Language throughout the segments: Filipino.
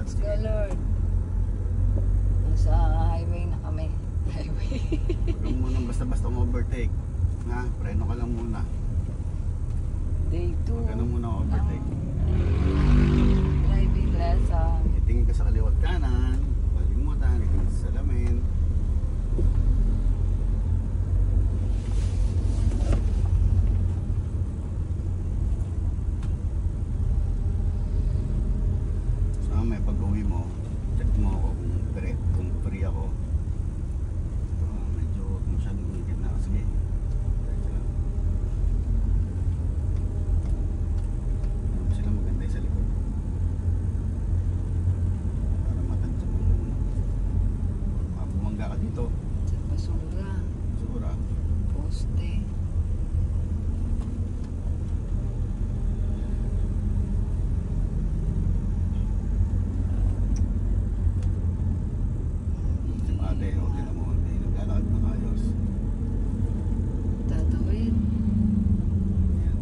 Let's go, Lord. Nasa highway na kami. Highway. Huwag mo munang basta-basta overtake. Ha? Preno ka lang muna. Day 2. Huwag ka na muna overtake. Driving lesson. Itingin ka sa kaliwat kanan. Palimutan. Itingin sa salamin. So may pag-uwi mo, check mo ako kung free ako. Medyo masyadong ingit na. Sige. Diretso lang. Sila maganda sa likod. Para matansya mo muna. Bumangga ka dito. Sa basura. Sigura. Poste. Si ate, o tinan mo, hindi naglalakad ng ayos. Tatawid. Yan.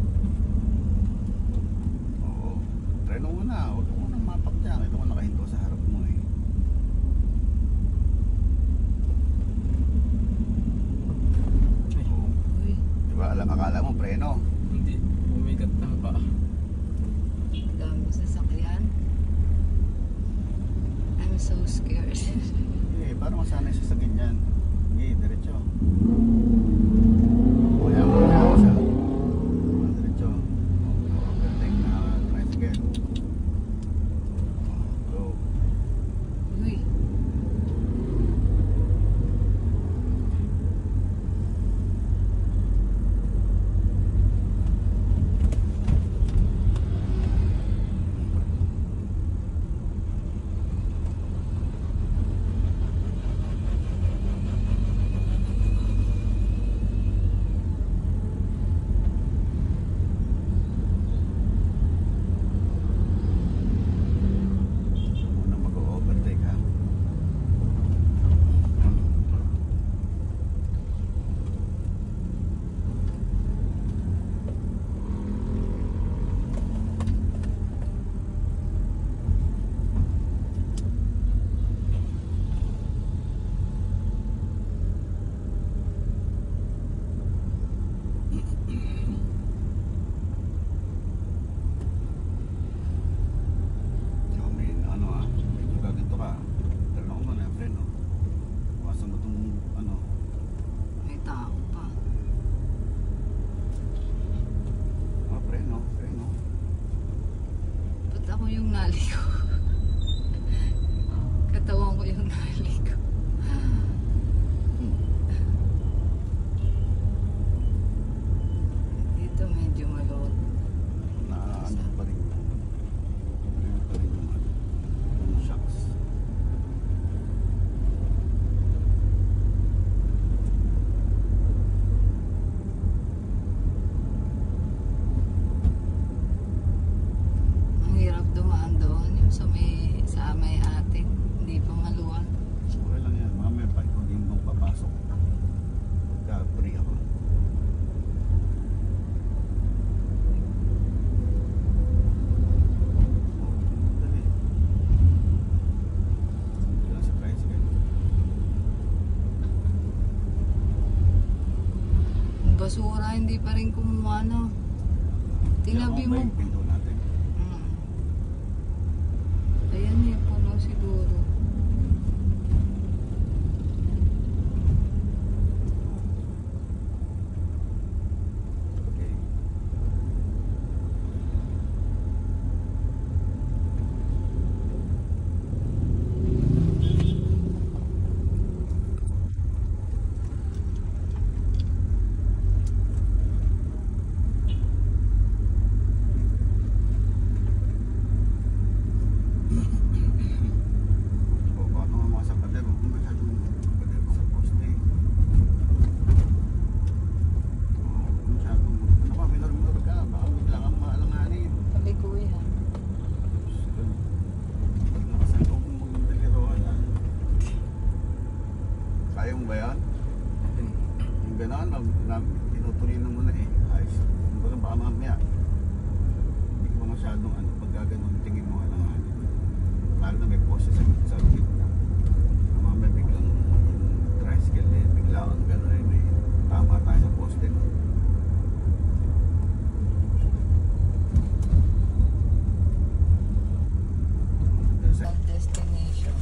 Oo. Treno mo na. Huwag mo nang mapak dyan. Ito mo nakahinto sa harap mo eh. Oo. Uy. Diba? Akala mo preno. Hindi, bumigat ng paa. Dami sasakyan. I'm so scared. Eh, parang masanay siya sa ganyan. Sige, diretso. Kaya mo na siya. Diretso. Overtake na tricycle. Go. Uy. Muna mag-overtake ha. Yung may ano ah, medyo gaganto ka. Pero ako muna, preno. Iwasan mo itong ano. May tao pa. Preno. Ba't ako yung naligo? Katawan ko yung naligo. Dito medyo malot. Ano pa rin yung yung shocks. Ang hirap dumaan doon. Yung sa may atin. Hindi pa maluwag. Okay lang yan, mamaya pa ikaw din mong papasok. Pagka-free ako. Dali. Dito lang sa tricycle. Yung basura hindi pa rin kumuha no. Tinabi mo. Yung pinto natin. Ayan eh, puno siguro. Okay. Tapos sa gitna. Mamaya biglang tricycle eh. Bigla kang gano'n eh. May tama tayo sa poste. Ang destination.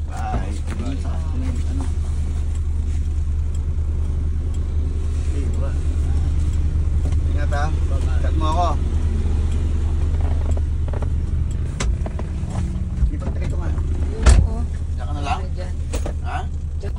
Bye. Ano? Hey, ba? Ingat ha. Chat mo ako. Dito nga. Oo. Diyan ka na lang? Dyan. Ha? Dyan.